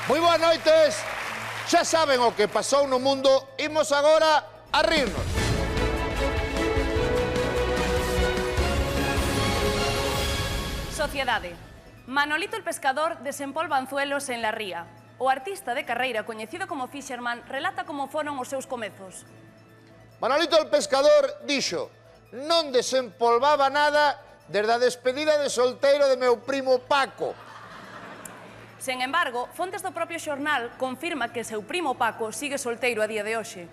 Moi boas noites. Xa saben o que pasou no mundo. Imos agora a rirnos. Sociedade. Manolito el pescador desempolva anzuelos en la ría. O artista de carreira coñecido como Fisherman relata como foron os seus comezos. Manolito el pescador dixo: non desempolvaba nada desde a despedida de solteiro de meu primo Paco. Sen embargo, fontes do propio xornal confirma que seu primo Paco sigue solteiro a día de hoxe.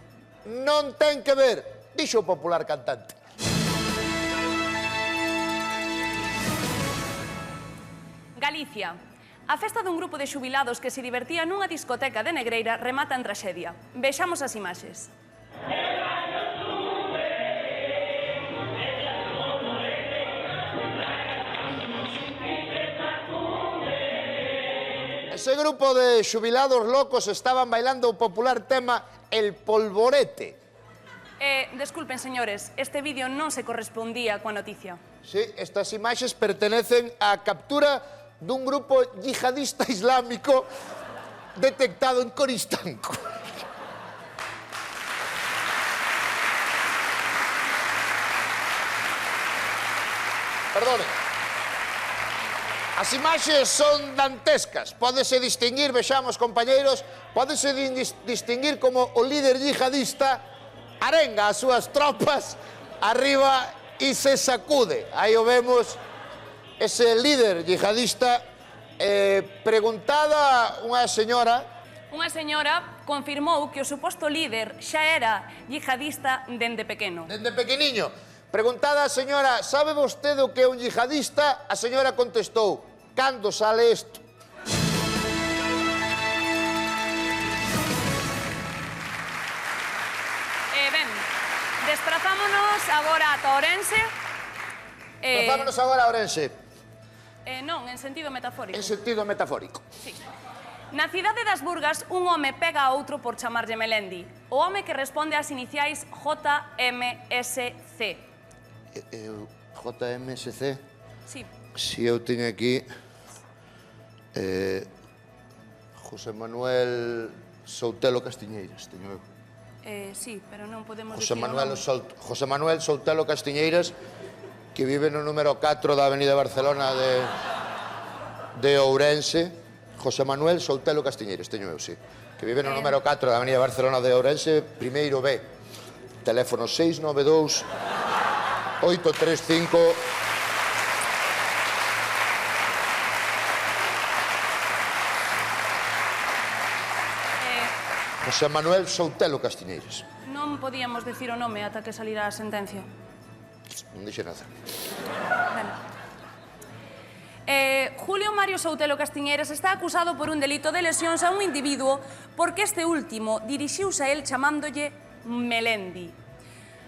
Non ten que ver, dixo o popular cantante. Galicia. A festa dun grupo de xubilados que se divertía nunha discoteca de Negreira remata en traxedia. Vexamos as imaxes. Ese grupo de xubilados locos estaban bailando o popular tema El Polvorete. Desculpen, señores, este vídeo non se correspondía coa noticia. Sí, estas imaxes pertenecen á captura dun grupo yihadista islámico detectado en Coristanco. Perdone. As imaxes son dantescas. Pódese distinguir, vexamos, compañeiros, pódese distinguir como o líder yihadista arenga as súas tropas arriba e se sacude. Aí o vemos, ese líder yihadista. Preguntada unha señora... Unha señora confirmou que o suposto líder xa era yihadista dende pequeno. Dende pequeniño. Preguntada a señora: sabe vostede o que é un yihadista? A señora contestou: cando sale isto? Ben, desprazámonos agora ata Ourense. Desprazámonos agora a Ourense. Non, en sentido metafórico. En sentido metafórico. Sí. Na cidade das Burgas, un home pega a outro por chamarlle Melendi. O home que responde ás iniciais JMSC. JMSC? Sí. Si eu teño aquí... José Manuel Soutelo Castiñeiras, teño eu. Sí, pero non podemos José dicir o nome. José Manuel Soutelo Castiñeiras, que vive no número 4 da Avenida Barcelona de Ourense. José Manuel Soutelo Castiñeiras, teño eu, sí. Que vive no número 4 da Avenida Barcelona de Ourense, primeiro B. Teléfono 692 835... José Manuel Soutelo Castiñeiras. Non podíamos dicir o nome ata que salira a sentencia. Non dixe nada. Julio Mario Soutelo Castiñeiras está acusado por un delito de lesións a un individuo porque este último dirixiuse a él chamándolle Melendi.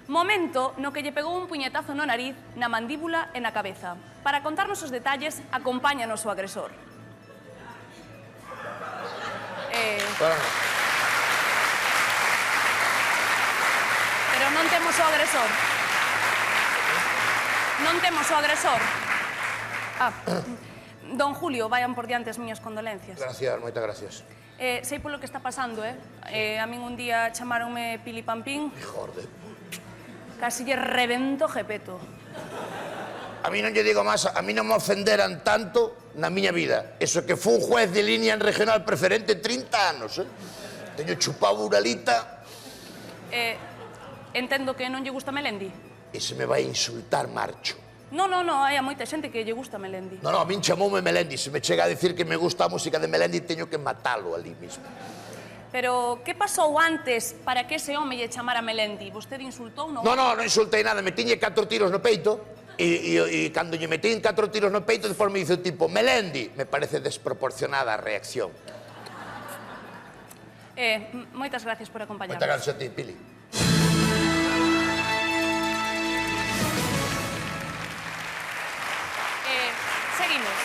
Momento no que lle pegou un puñetazo no nariz, na mandíbula e na cabeza. Para contarnos os detalles, acompáñanos o agresor. Pero non temos o agresor. Non temos o agresor. Don Julio, vayan por diante as miñas condolencias. Gracias, moitas gracias. Sei polo que está pasando, A min un día chamaronme Pilipampín. Hijo de... Casi lle revento Gepeto. A mí non lle digo máis, a mí non me ofenderan tanto na miña vida. Eso que fui un juez de línea en regional preferente 30 anos, Teño chupado uralita. Entendo que non lle gusta Melendi. E se me vai insultar, marcho. Non, hai moita xente que lle gusta Melendi. Non, a min chamoume Melendi. Se me chega a decir que me gusta a música de Melendi, teño que matalo ali mismo. Pero, que pasou antes para que ese home lle chamara Melendi? Vostede insultou, non? Non insultei nada. Me tiñe 4 tiros no peito e cando lle metín 4 tiros no peito, despois me dice o tipo Melendi. Me parece desproporcionada a reacción. Moitas gracias por acompañarnos. Moitas gracias a ti, Pili. Seguimos.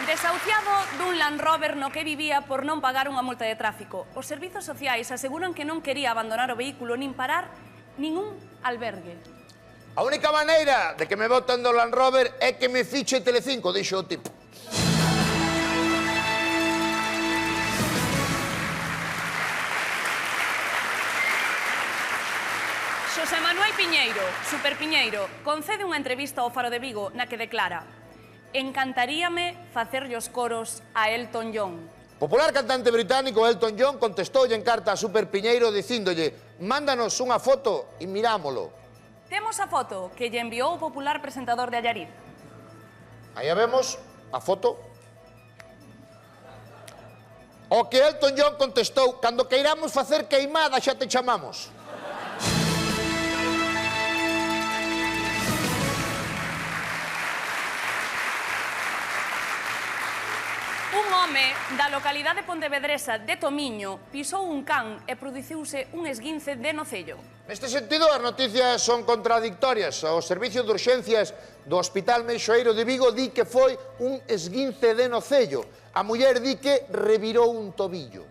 Desahuciado dun Land Rover no que vivía por non pagar unha multa de tráfico. Os servizos sociais aseguran que non quería abandonar o vehículo nin parar ningún albergue. A única maneira de que me botan do Land Rover é que me fiche Telecinco, dixo o tipo. Super Piñeiro, concede unha entrevista ao Faro de Vigo na que declara: encantaríame facerlle os coros a Elton John. Popular cantante británico Elton John contestoulle en carta a Super Piñeiro dicíndolle: mándanos unha foto e mirámolo. Temos a foto que lle enviou o popular presentador de Allariz. Aí a vemos a foto. O que Elton John contestou: cando queiramos facer queimada xa te chamamos. Un home da localidade pontevedresa de Tomiño pisou un can e produciuse un esguince de nocello. Neste sentido, as noticias son contradictorias. O Servicio de Urxencias do Hospital Meixoeiro de Vigo di que foi un esguince de nocello. A muller di que revirou un tobillo.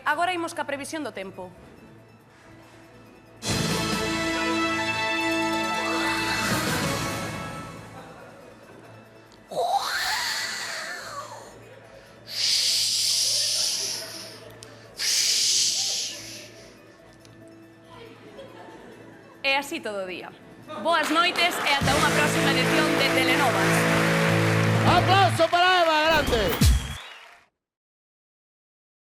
Agora imos ca previsión do tempo. E así todo o día. Boas noites e ata unha próxima edición de Telenovas. Aplauso para Eva, grande!